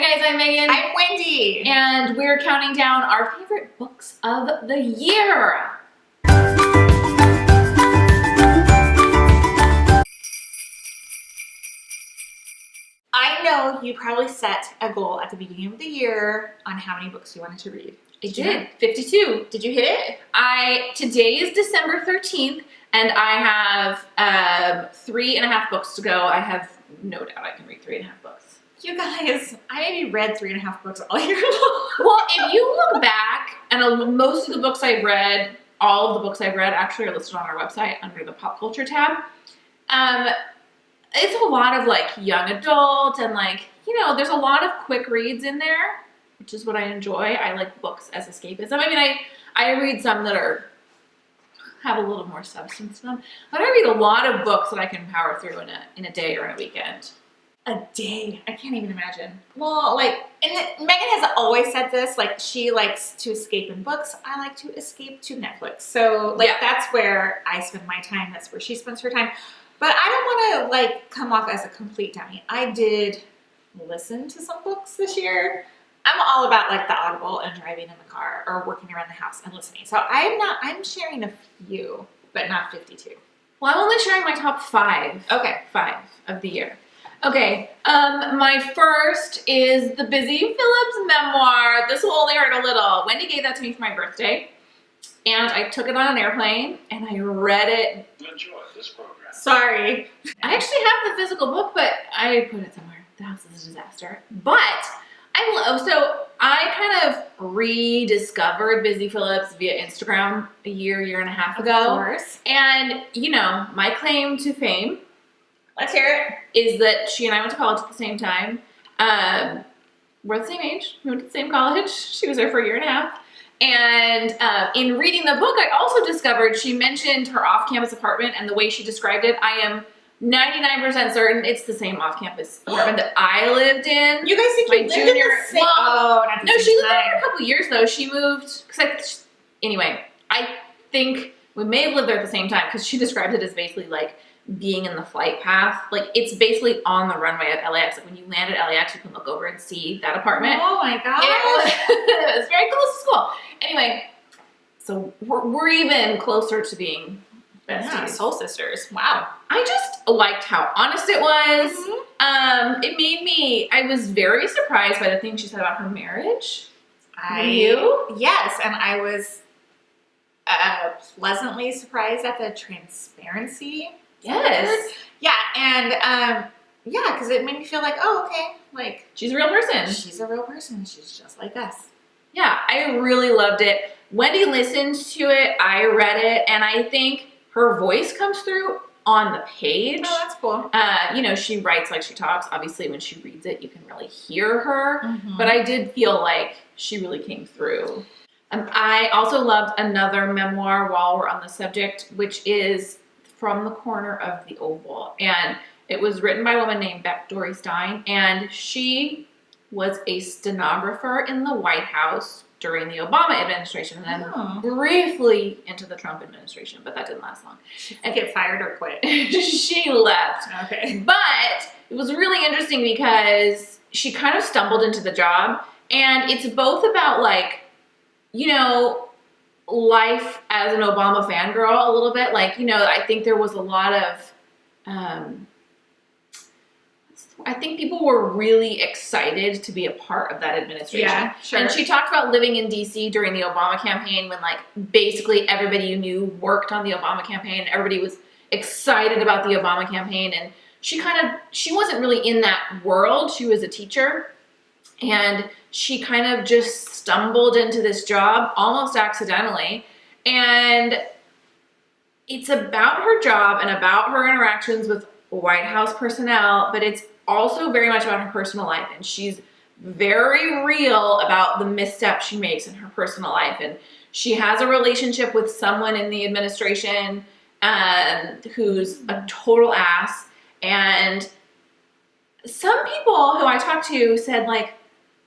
Hi guys, I'm Megan. I'm Wendy. And we're counting down our favorite books of the year. I know you probably set a goal at the beginning of the year on how many books you wanted to read. I did. 52. Did you hit it? Today is December 13th, and I have 3.5 books to go. I have no doubt I can read 3.5 books. You guys, I maybe read 3.5 books all year long. Well, if you look back, and most of the books I've read, all of the books I've read actually are listed on our website under the pop culture tab. It's a lot of like young adult and like, there's a lot of quick reads in there, which is what I enjoy. I like books as escapism. I mean, I read some that have a little more substance to them, but I read a lot of books that I can power through in a day or in a weekend. A day? I can't even imagine. Well, Megan has always said this, she likes to escape in books. I like to escape to Netflix. So, That's where I spend my time. That's where she spends her time. But I don't want to, come off as a complete dummy. I did listen to some books this year. I'm all about, the Audible and driving in the car or working around the house and listening. So I'm sharing a few, but not 52. Well, I'm only sharing my top 5. Okay. 5 of the year. Okay, my first is the Busy Phillips memoir. This will only hurt a little. Wendy gave that to me for my birthday, and I took it on an airplane, and I read it. Enjoy this program. Sorry. I actually have the physical book, but I put it somewhere. The house is a disaster. But I kind of rediscovered Busy Phillips via Instagram a year and a half ago. Of course. And, my claim to fame, let's hear it, is that she and I went to college at the same time. We're the same age. We went to the same college. She was there for a year and a half. And in reading the book, I also discovered she mentioned her off-campus apartment, and the way she described it, I am 99% certain it's the same off-campus apartment that I lived in. You guys think you lived in the same? Well, no, she lived there for a couple years though. She moved anyway. I think we may have lived there at the same time because she described it as basically being in the flight path. It's basically on the runway at LAX. When you land at LAX, you can look over and see that apartment. Oh my god! It was very close to school. Anyway, so we're even closer to being besties. Yeah, soul sisters. Wow. I just liked how honest it was. Mm-hmm. It made me. I was very surprised by the things she said about her marriage. Were you? Yes, and I was pleasantly surprised at the transparency. Yes. Yeah, and because it made me feel okay, she's a real person. She's a real person. She's just like us. Yeah, I really loved it. Wendy listened to it. I read it, and I think her voice comes through on the page. Oh, that's cool. She writes like she talks. Obviously, when she reads it, you can really hear her. Mm-hmm. But I did feel like she really came through. I also loved another memoir while we're on the subject, which is From the Corner of the Oval. And it was written by a woman named Beck Dory Stein, and she was a stenographer in the White House during the Obama administration, and then briefly into the Trump administration, but that didn't last long. And get fired or quit? She left. Okay. But it was really interesting because she kind of stumbled into the job, and it's both about life as an Obama fangirl a little bit. I think there was a lot of, I think people were really excited to be a part of that administration. Yeah, sure. And she talked about living in DC during the Obama campaign when basically everybody you knew worked on the Obama campaign. Everybody was excited about the Obama campaign. And she wasn't really in that world. She was a teacher. And she kind of just stumbled into this job almost accidentally. And it's about her job and about her interactions with White House personnel, but it's also very much about her personal life. And she's very real about the missteps she makes in her personal life. And she has a relationship with someone in the administration who's a total ass. And some people who I talked to said,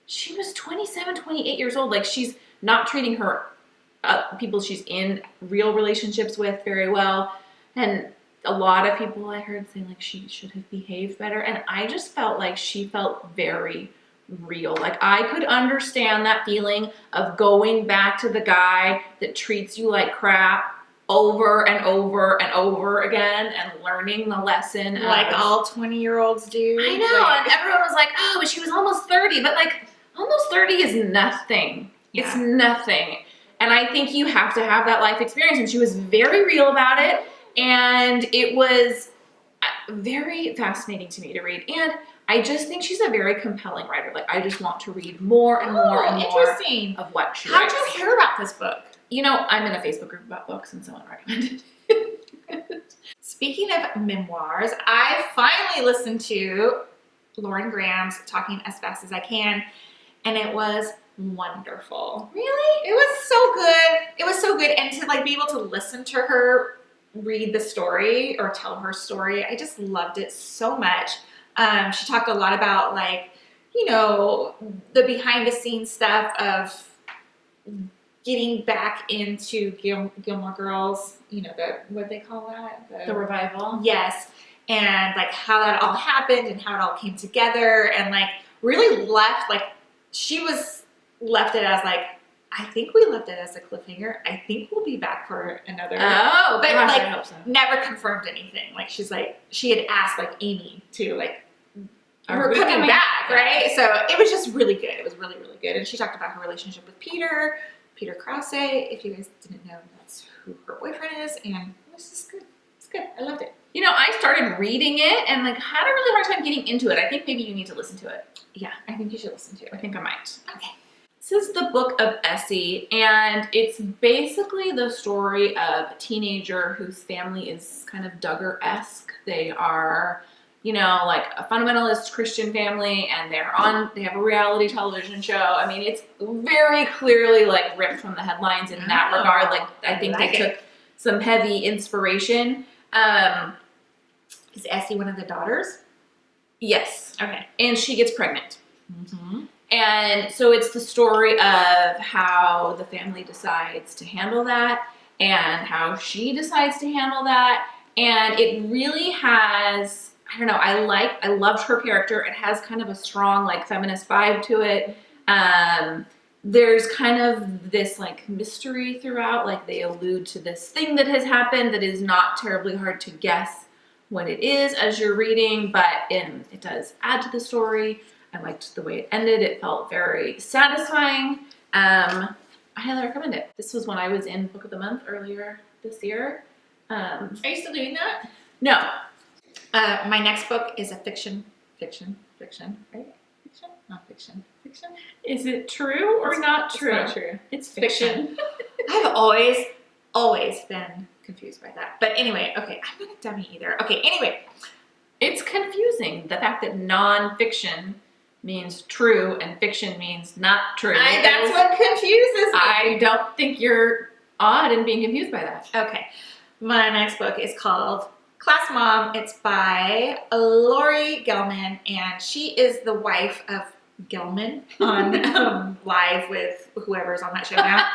she was 27, 28 years old. She's not treating her people she's in real relationships with very well. And a lot of people I heard say she should have behaved better. And I just felt like she felt very real. Like, I could understand that feeling of going back to the guy that treats you like crap over and over and over again and learning the lesson. Like all 20-year-olds do. I know, and everyone was like, oh, but she was almost 30. But like, almost 30 is nothing. Yeah. It's nothing. And I think you have to have that life experience. And she was very real about it. And it was very fascinating to me to read. And I just think she's a very compelling writer. Like, I just want to read more and more and more interesting. of what she How'd writes. you hear about this book? You know, I'm in a Facebook group about books and someone recommended it. Speaking of memoirs, I finally listened to Lauren Graham's Talking as Fast as I Can, and it was wonderful. Really? It was so good. It was so good. And to like be able to listen to her read the story or tell her story, I just loved it so much. She talked a lot about like, you know, the behind the scenes stuff of getting back into Gilmore Girls, you know, what they call that? The revival? Yes. And like how that all happened and how it all came together and like really left, like she was left it as like, I think we left it as a cliffhanger. I think we'll be back for another. Oh, but gosh, like I hope so. never confirmed anything. Like she's like, she had asked like Amy to like, Are we're we coming coming back, back? right? So it was just really good. It was really, really good. And she talked about her relationship with Peter Krause. If you guys didn't know, that's who her boyfriend is. And it was just good. It's good. I loved it. You know, I started reading it and like had a really hard time getting into it. I think maybe you need to listen to it. Yeah, I think you should listen to I it. think I might. Okay. This is the book of Essie, and it's basically the story of a teenager whose family is kind of Duggar-esque. They are, you know, like a fundamentalist Christian family, and they have a reality television show. I mean, it's very clearly like ripped from the headlines in that regard. Like, I think they took some heavy inspiration. Is Essie one of the daughters? Yes. Okay. And she gets pregnant. Mm-hmm. And so it's the story of how the family decides to handle that and how she decides to handle that. And it really has, I don't know, I loved her character. It has kind of a strong like feminist vibe to it. There's kind of this like mystery throughout, like they allude to this thing that has happened that is not terribly hard to guess what it is as you're reading, but it does add to the story. I liked the way it ended. It felt very satisfying. I highly recommend it. This was when I was in Book of the Month earlier this year. Are you still doing that? No. My next book is a fiction, right? Fiction? Not fiction. Fiction? Is it true or not true? It's not true. It's fiction. I've always been confused by that. But anyway, okay, I'm not a dummy either. Okay, anyway. It's confusing, the fact that nonfiction means true and fiction means not true. That's what confuses me. I don't think you're odd in being confused by that. Okay, my next book is called Class Mom. It's by Lori Gelman, and she is the wife of Gelman on Live with whoever's on that show now.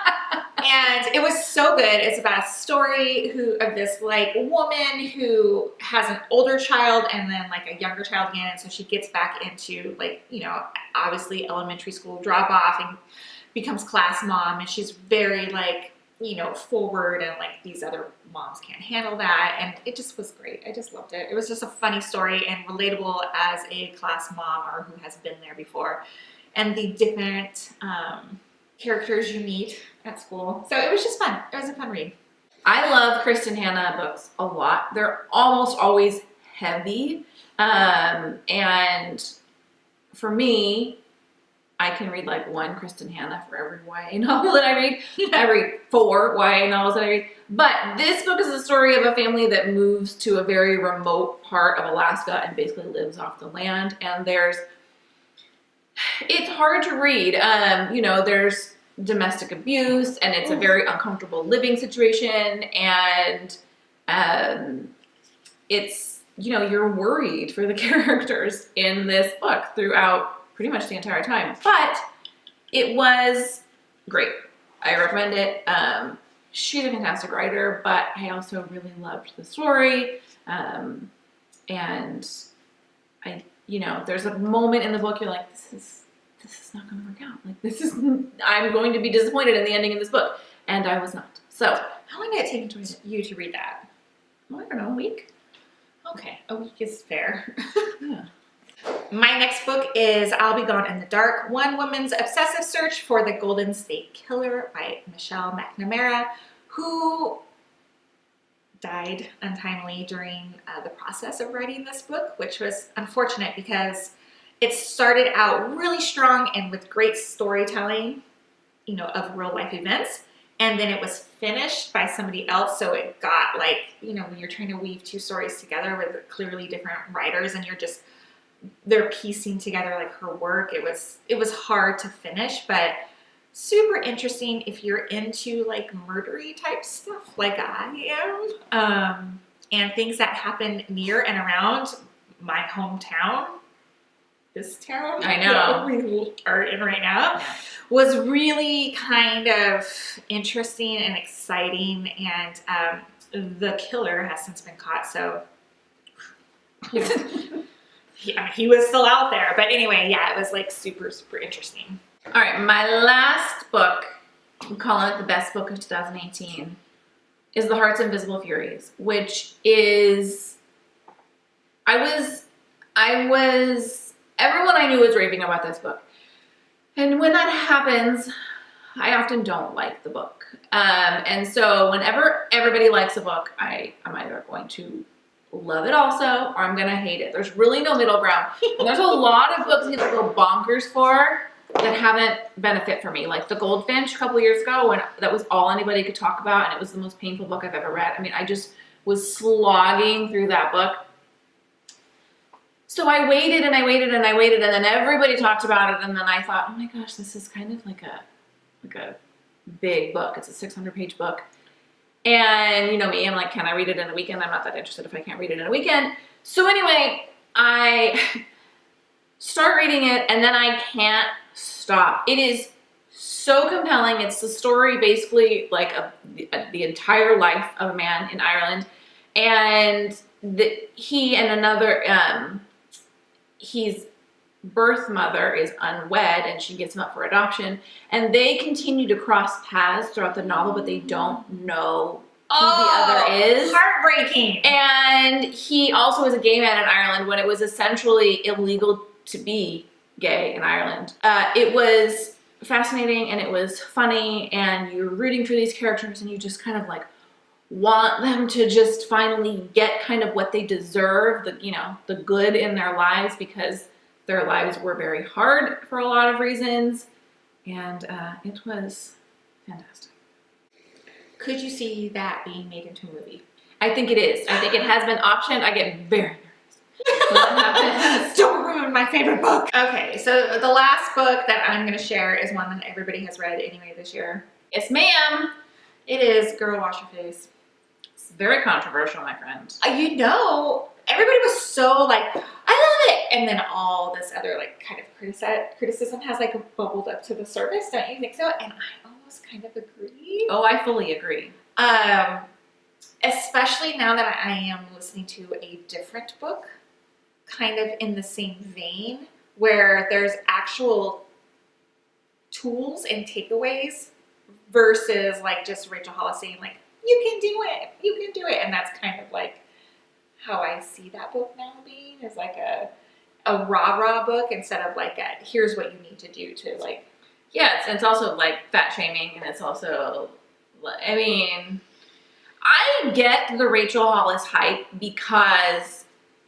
And it was so good. It's about a story of this like woman who has an older child and then like a younger child again. And so she gets back into like, you know, obviously elementary school drop off and becomes class mom. And she's very like, you know, forward and like these other moms can't handle that. And it just was great. I just loved it. It was just a funny story and relatable as a class mom or who has been there before. And the different characters you meet at school. So it was just fun. It was a fun read. I love Kristen Hanna books a lot. They're almost always heavy. And for me, I can read like one Kristen Hanna for every YA novel that I read, every 4 YA novels that I read. But this book is the story of a family that moves to a very remote part of Alaska and basically lives off the land. And it's hard to read. You know, there's domestic abuse and it's a very uncomfortable living situation. And it's, you know, you're worried for the characters in this book throughout pretty much the entire time. But it was great. I recommend it. She's a fantastic writer, but I also really loved the story. And I, you know, there's a moment in the book you're like, this is not going to work out. Like, this is, I'm going to be disappointed in the ending of this book. And I was not. So, how long did it take you to read that? I don't know, a week? Okay, a week is fair. Yeah. My next book is I'll Be Gone in the Dark, One Woman's Obsessive Search for the Golden State Killer by Michelle McNamara, who died untimely during the process of writing this book, which was unfortunate because it started out really strong and with great storytelling, you know, of real life events. And then it was finished by somebody else. So it got like, you know, when you're trying to weave two stories together with clearly different writers and they're piecing together like her work. It was hard to finish, but super interesting if you're into like murdery type stuff like I am. And things that happen near and around my hometown. This town I know that we are in right now was really kind of interesting and exciting, and the killer has since been caught, so he was still out there. But anyway, yeah, it was like super interesting. All right, my last book, I'm calling it the best book of 2018, is The Heart's Invisible Furies, which is, everyone I knew was raving about this book. And when that happens, I often don't like the book. And so whenever everybody likes a book, I'm either going to love it also, or I'm going to hate it. There's really no middle ground. And there's a lot of books people go bonkers for that haven't been a fit for me. Like The Goldfinch a couple years ago, when that was all anybody could talk about, and it was the most painful book I've ever read. I mean, I just was slogging through that book. So I waited and I waited and I waited, and then everybody talked about it, and then I thought, oh my gosh, this is kind of like a big book. It's a 600-page book. And you know me, I'm like, can I read it in a weekend? I'm not that interested if I can't read it in a weekend. So anyway, I start reading it, and then I can't stop. It is so compelling. It's the story basically like the entire life of a man in Ireland, and he and another, his birth mother is unwed, and she gets him up for adoption, and they continue to cross paths throughout the novel, but they don't know who the other is. Heartbreaking. And he also was a gay man in Ireland when it was essentially illegal to be gay in Ireland. It was fascinating, and it was funny, and you're rooting for these characters, and you just kind of like want them to just finally get kind of what they deserve, the good in their lives, because their lives were very hard for a lot of reasons, and it was fantastic. Could you see that being made into a movie? I think it is. I think it has been optioned. I get very nervous when that happens. Don't ruin my favorite book. Okay, so the last book that I'm going to share is one that everybody has read anyway this year. Yes, ma'am. It is Girl Wash Your Face. It's very controversial, my friend. Everybody was so like, I love it, and then all this other like kind of criticism has like bubbled up to the surface. Don't you think so? And I almost kind of agree. Oh, I fully agree. Especially now that I am listening to a different book, kind of in the same vein, where there's actual tools and takeaways versus like just Rachel Hollis saying like, you can do it, and that's kind of like how I see that book now being, is like a rah-rah book instead of like a here's what you need to do to like. Yeah, it's also like fat shaming, and it's also, I mean, I get the Rachel Hollis hype because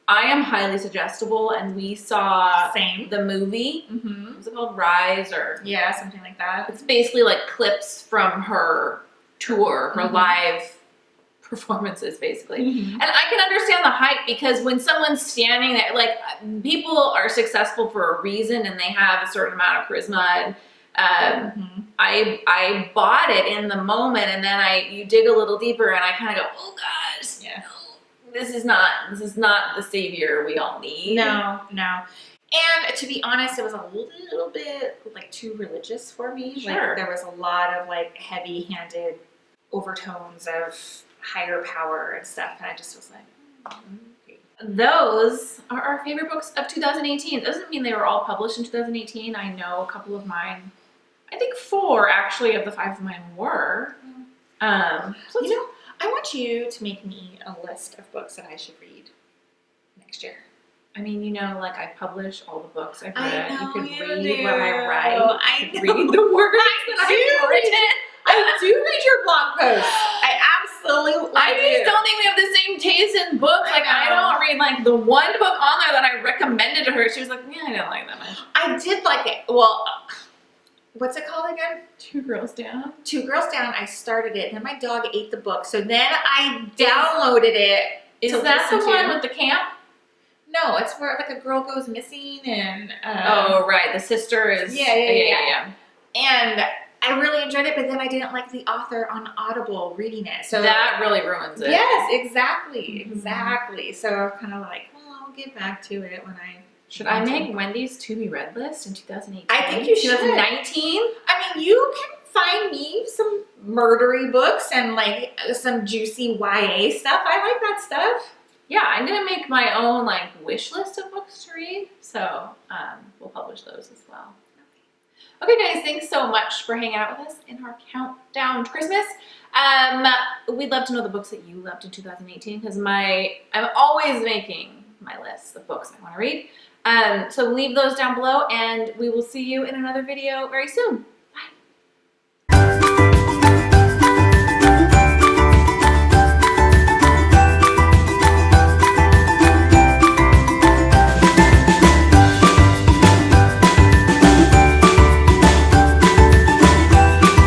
I am highly suggestible, and we saw the movie. Mm-hmm. Was it called Rise or? Yeah, something like that. It's basically like clips from her tour, her live performances, basically. Mm-hmm. And I can understand the hype, because when someone's standing there, like, people are successful for a reason, and they have a certain amount of charisma, and I bought it in the moment, and then you dig a little deeper, and I kind of go, oh gosh, yeah, no, this is not the savior we all need. No. And to be honest, it was a little bit like too religious for me. Sure. Like, there was a lot of like heavy-handed overtones of higher power and stuff, and I just was like, okay. those are our favorite books of 2018. It doesn't mean they were all published in 2018. I know a couple of mine, I think 4 actually of the 5 of mine were. So You know, I want you to make me a list of books that I should read next year. I mean, you know, like I publish all the books I've I read. know You could you read do. what I write. I You could know. read the words that I've written. I do read your blog posts. I absolutely I do. just don't think we have the same taste in books. Like, I don't read, like, the one book on there that I recommended to her. She was like, yeah, I don't like that much. I did like it. Well, what's it called again? 2 Girls Down. 2 Girls Down. I started it, then my dog ate the book. So then I downloaded it. Is to that the listen one to. with the camp? No, it's where like a girl goes missing and Oh, right. The sister is. Yeah. And I really enjoyed it, but then I didn't like the author on Audible reading it. So that really ruins it. Yes, exactly. Mhm. Exactly. So I'm kind of like, well, I'll get back to it when I Should I make Wendy's to be read list in 2018? I think you should. 2019? I mean, you can find me some murdery books and like some juicy YA stuff. I like that stuff. Yeah, I'm gonna make my own like wish list of books to read. So we'll publish those as well. Okay, guys, thanks so much for hanging out with us in our countdown to Christmas. We'd love to know the books that you loved in 2018 because I'm always making my list of books I want to read. So leave those down below, and we will see you in another video very soon.